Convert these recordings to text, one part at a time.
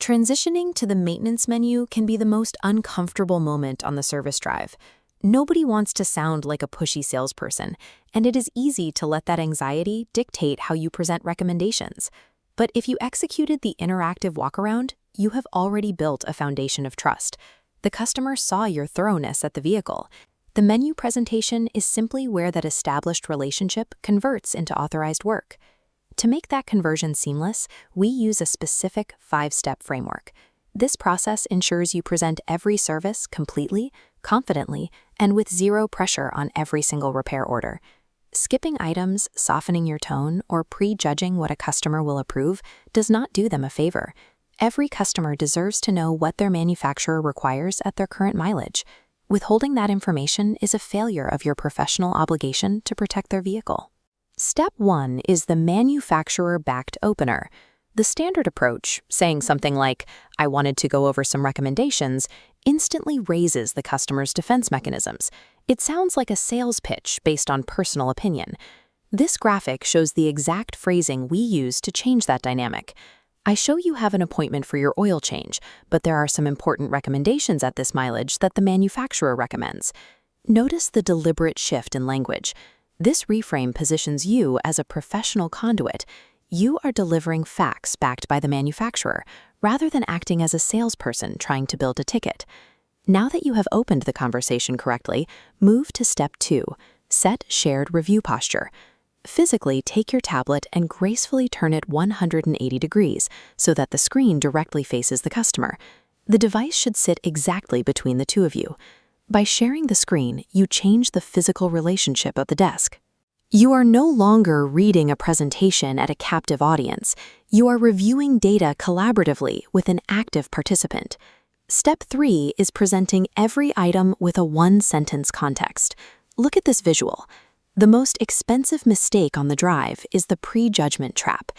Transitioning to the maintenance menu can be the most uncomfortable moment on the service drive. Nobody wants to sound like a pushy salesperson, and it is easy to let that anxiety dictate how you present recommendations. But if you executed the interactive walkaround, you have already built a foundation of trust. The customer saw your thoroughness at the vehicle. The menu presentation is simply where that established relationship converts into authorized work. To make that conversion seamless, we use a specific 5-step framework. This process ensures you present every service completely, confidently, and with zero pressure on every single repair order. Skipping items, softening your tone, or prejudging what a customer will approve does not do them a favor. Every customer deserves to know what their manufacturer requires at their current mileage. Withholding that information is a failure of your professional obligation to protect their vehicle. Step 1 is the manufacturer-backed opener. The standard approach, saying something like, "I wanted to go over some recommendations," instantly raises the customer's defense mechanisms. It sounds like a sales pitch based on personal opinion. This graphic shows the exact phrasing we use to change that dynamic. "I show you have an appointment for your oil change, but there are some important recommendations at this mileage that the manufacturer recommends." Notice the deliberate shift in language. This reframe positions you as a professional conduit. You are delivering facts backed by the manufacturer, rather than acting as a salesperson trying to build a ticket. Now that you have opened the conversation correctly, move to step 2, set shared review posture. Physically take your tablet and gracefully turn it 180 degrees so that the screen directly faces the customer. The device should sit exactly between the two of you. By sharing the screen, you change the physical relationship of the desk. You are no longer reading a presentation at a captive audience. You are reviewing data collaboratively with an active participant. Step 3 is presenting every item with a one-sentence context. Look at this visual. The most expensive mistake on the drive is the prejudgment trap.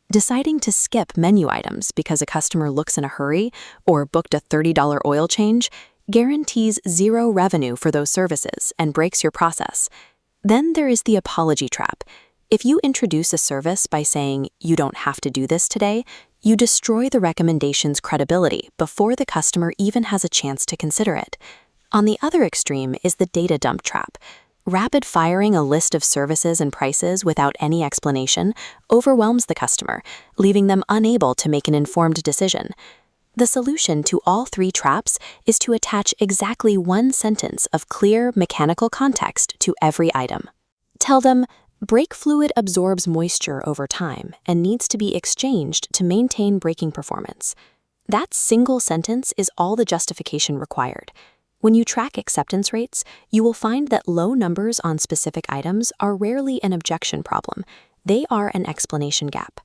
Deciding to skip menu items because a customer looks in a hurry or booked a $30 oil change guarantees zero revenue for those services and breaks your process. Then there is the apology trap. If you introduce a service by saying, "You don't have to do this today," you destroy the recommendation's credibility before the customer even has a chance to consider it. On the other extreme is the data dump trap. Rapid firing a list of services and prices without any explanation overwhelms the customer, leaving them unable to make an informed decision. The solution to all 3 traps is to attach exactly one sentence of clear mechanical context to every item. Tell them, "Brake fluid absorbs moisture over time and needs to be exchanged to maintain braking performance." That single sentence is all the justification required. When you track acceptance rates, you will find that low numbers on specific items are rarely an objection problem. They are an explanation gap.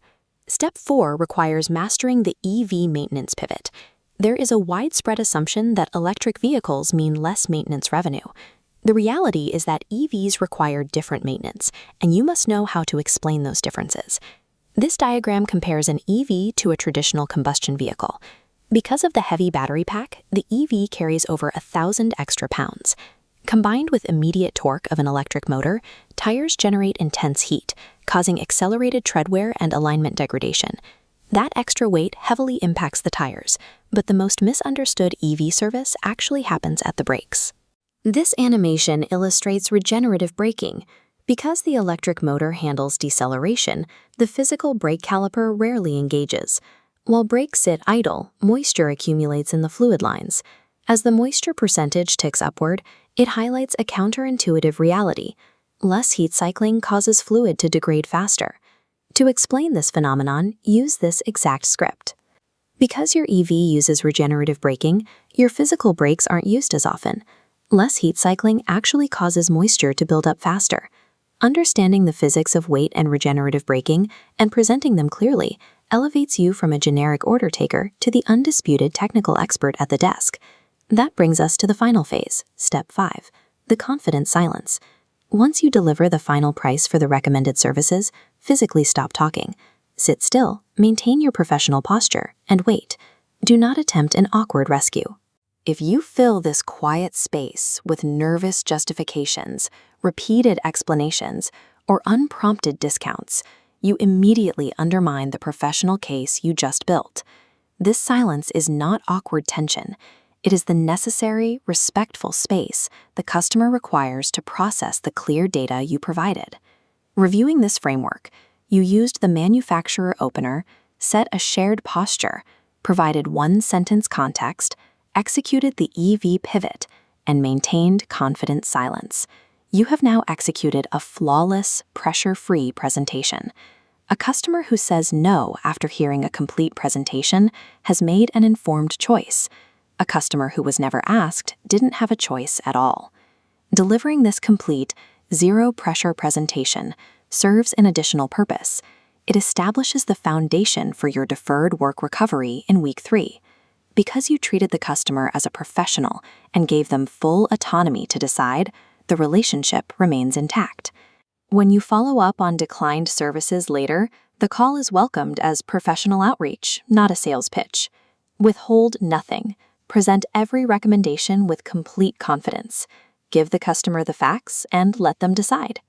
Step 4 requires mastering the EV maintenance pivot. There is a widespread assumption that electric vehicles mean less maintenance revenue. The reality is that EVs require different maintenance, and you must know how to explain those differences. This diagram compares an EV to a traditional combustion vehicle. Because of the heavy battery pack, the EV carries over 1,000 extra pounds. Combined with immediate torque of an electric motor, tires generate intense heat, causing accelerated tread wear and alignment degradation. That extra weight heavily impacts the tires, but the most misunderstood EV service actually happens at the brakes. This animation illustrates regenerative braking. Because the electric motor handles deceleration, the physical brake caliper rarely engages. While brakes sit idle, moisture accumulates in the fluid lines. As the moisture percentage ticks upward, it highlights a counterintuitive reality. Less heat cycling causes fluid to degrade faster. To explain this phenomenon, use this exact script. Because your EV uses regenerative braking, your physical brakes aren't used as often. Less heat cycling actually causes moisture to build up faster. Understanding the physics of weight and regenerative braking and presenting them clearly elevates you from a generic order taker to the undisputed technical expert at the desk. That brings us to the final phase, step 5, the confident silence. Once you deliver the final price for the recommended services, physically stop talking. Sit still, maintain your professional posture, and wait. Do not attempt an awkward rescue. If you fill this quiet space with nervous justifications, repeated explanations, or unprompted discounts, you immediately undermine the professional case you just built. This silence is not awkward tension. It is the necessary, respectful space the customer requires to process the clear data you provided. Reviewing this framework, you used the manufacturer opener, set a shared posture, provided one-sentence context, executed the EV pivot, and maintained confident silence. You have now executed a flawless, pressure-free presentation. A customer who says no after hearing a complete presentation has made an informed choice. A customer who was never asked didn't have a choice at all. Delivering this complete, zero-pressure presentation serves an additional purpose. It establishes the foundation for your deferred work recovery in week 3. Because you treated the customer as a professional and gave them full autonomy to decide, the relationship remains intact. When you follow up on declined services later, the call is welcomed as professional outreach, not a sales pitch. Withhold nothing. Present every recommendation with complete confidence. Give the customer the facts and let them decide.